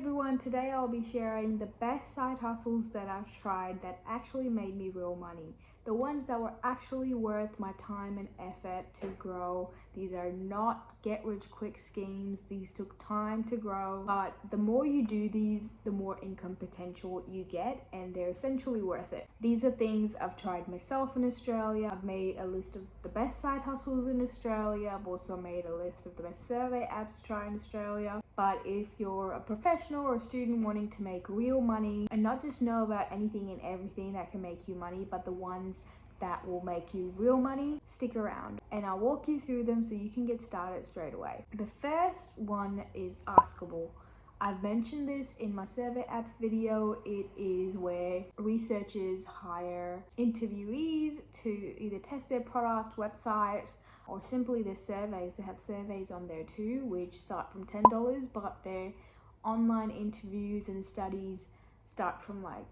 everyone, today I'll be sharing the best side hustles that I've tried that actually made me real money. The ones that were actually worth my time and effort to grow. These are not get rich quick schemes. These took time to grow, but the more you do these, the more income potential you get, and they're essentially worth it. These are things I've tried myself in Australia. I've made a list of the best side hustles in Australia. I've also made a list of the best survey apps to try in Australia. But if you're a professional or a student wanting to make real money and not just know about anything and everything that can make you money, but the ones that will make you real money, stick around and I'll walk you through them so you can get started straight away. The first one is Askable. I've mentioned this in my survey apps video. It is where researchers hire interviewees to either test their product, website, or simply their surveys. They have surveys on there too, which start from $10, but their online interviews and studies start from like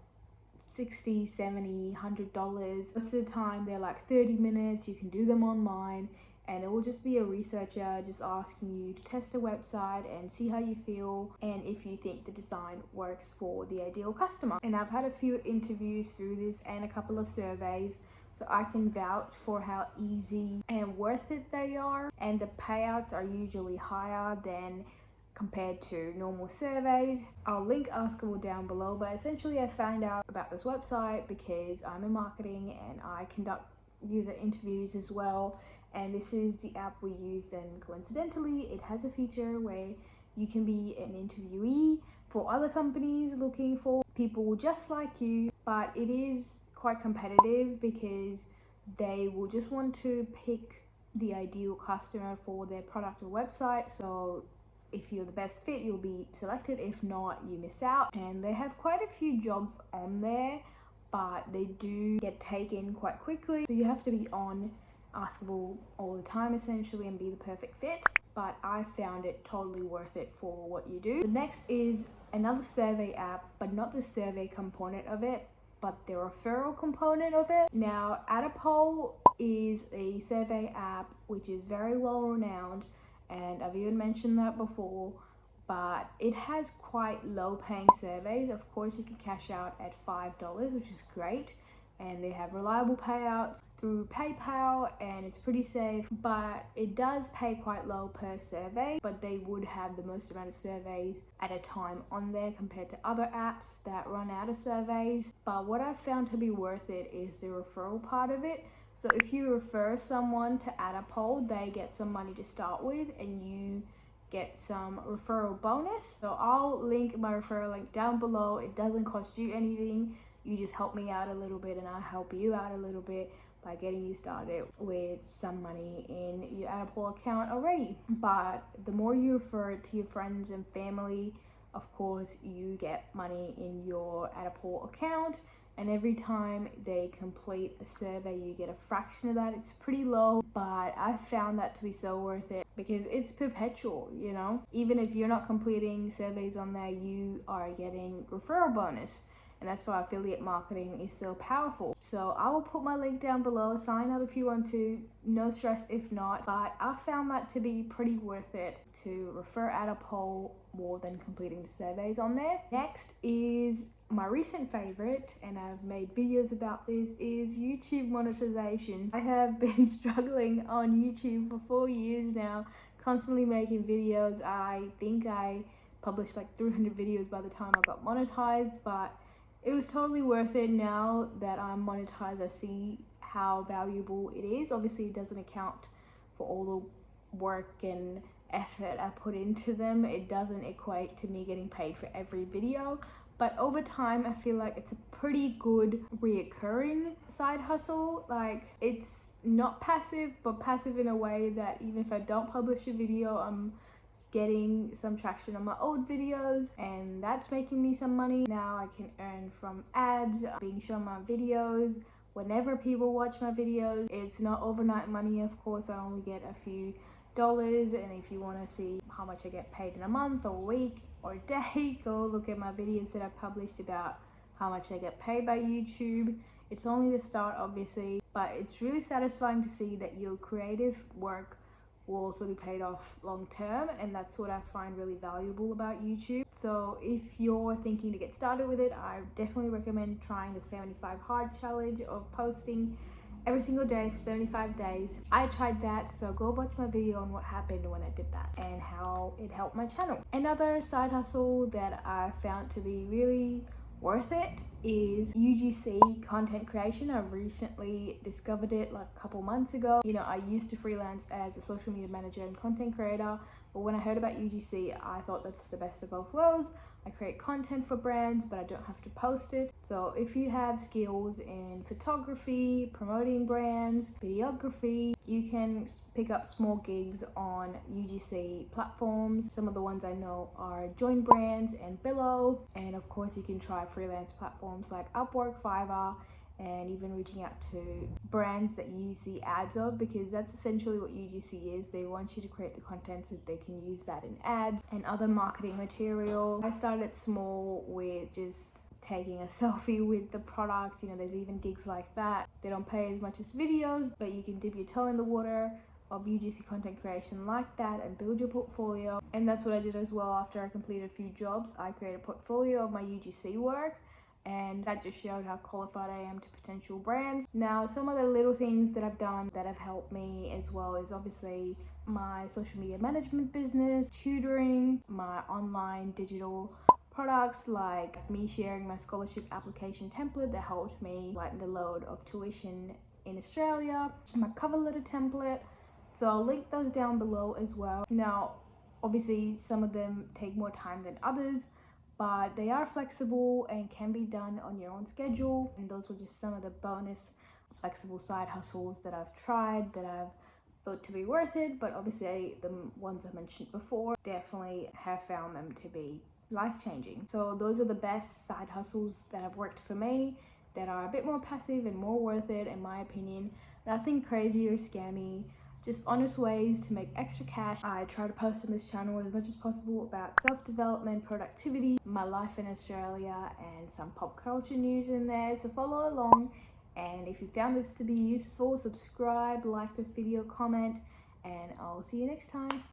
$60, $70, $100. Most of the time they're like 30 minutes. You can do them online and it will just be a researcher just asking you to test a website and see how you feel and if you think the design works for the ideal customer. And I've had a few interviews through this and a couple of surveys, so I can vouch for how easy and worth it they are, and the payouts are usually higher than compared to normal surveys. I'll link Askable down below, but essentially I found out about this website because I'm in marketing and I conduct user interviews as well, and this is the app we used, and coincidentally it has a feature where you can be an interviewee for other companies looking for people just like you, but it is quite competitive because they will just want to pick the ideal customer for their product or website. So if you're the best fit, you'll be selected. If not, you miss out. And they have quite a few jobs on there, but they do get taken quite quickly. So you have to be on Askable all the time essentially and be the perfect fit. But I found it totally worth it for what you do. The next is another survey app, but not the survey component of it, but the referral component of it. Now, Adapole is a survey app which is very well renowned, and I've even mentioned that before, but it has quite low paying surveys. Of course, you can cash out at $5, which is great, and they have reliable payouts through PayPal and it's pretty safe, but it does pay quite low per survey, but they would have the most amount of surveys at a time on there compared to other apps that run out of surveys. But what I've found to be worth it is the referral part of it. So if you refer someone to Adapole, they get some money to start with and you get some referral bonus. So I'll link my referral link down below. It doesn't cost you anything. You just help me out a little bit and I'll help you out a little bit by getting you started with some money in your Adapole account already. But the more you refer it to your friends and family, of course, you get money in your Adapole account. And every time they complete a survey, you get a fraction of that. It's pretty low, but I found that to be so worth it because it's perpetual, you know? Even if you're not completing surveys on there, you are getting referral bonus. And that's why affiliate marketing is so powerful. So I will put my link down below. Sign up if you want to. No stress if not. But I found that to be pretty worth it to refer Adapole more than completing the surveys on there. Next is my recent favorite, and I've made videos about this, is YouTube monetization. I have been struggling on YouTube for 4 years now, constantly making videos. I think I published like 300 videos by the time I got monetized, but it was totally worth it. Now that I'm monetized, I see how valuable it is. Obviously, it doesn't account for all the work and effort I put into them. It doesn't equate to me getting paid for every video. But over time, I feel like it's a pretty good reoccurring side hustle. Like, it's not passive, but passive in a way that even if I don't publish a video, I'm getting some traction on my old videos and that's making me some money. Now I can earn from ads being shown my videos whenever people watch my videos. It's not overnight money, of course. I only get a few dollars, and if you want to see how much I get paid in a month or a week or a day, go look at my videos that I published about how much I get paid by YouTube. It's only the start, obviously, but it's really satisfying to see that your creative work will also be paid off long term, and that's what I find really valuable about YouTube. So if you're thinking to get started with it, I definitely recommend trying the 75 hard challenge of posting every single day for 75 days. I tried that, so go watch my video on what happened when I did that and how it helped my channel. Another side hustle that I found to be really worth it is UGC content creation. I recently discovered it like a couple months ago. You know, I used to freelance as a social media manager and content creator, but when I heard about UGC, I thought that's the best of both worlds. I create content for brands, but I don't have to post it. So if you have skills in photography, promoting brands, videography, you can pick up small gigs on UGC platforms. Some of the ones I know are Join Brands and Billo. And of course, you can try freelance platforms like Upwork, Fiverr, and even reaching out to brands that you see ads of, because that's essentially what UGC is. They want you to create the content so that they can use that in ads and other marketing material. I started small with just taking a selfie with the product. You know, there's even gigs like that. They don't pay as much as videos, but you can dip your toe in the water of UGC content creation like that and build your portfolio. And that's what I did as well. After I completed a few jobs, I created a portfolio of my UGC work, and that just showed how qualified I am to potential brands. Now, some of the little things that I've done that have helped me as well is obviously my social media management business, tutoring, my online digital products, like me sharing my scholarship application template that helped me lighten the load of tuition in Australia, my cover letter template. So I'll link those down below as well. Now, obviously some of them take more time than others, but they are flexible and can be done on your own schedule. And those were just some of the bonus flexible side hustles that I've tried that I've thought to be worth it. But obviously the ones I mentioned before, definitely have found them to be life-changing. So those are the best side hustles that have worked for me, that are a bit more passive and more worth it in my opinion. Nothing crazy or scammy, just honest ways to make extra cash. I try to post on this channel as much as possible about self-development, productivity, my life in Australia, and some pop culture news in there, so follow along. And if you found this to be useful, subscribe, like this video, comment, and I'll see you next time.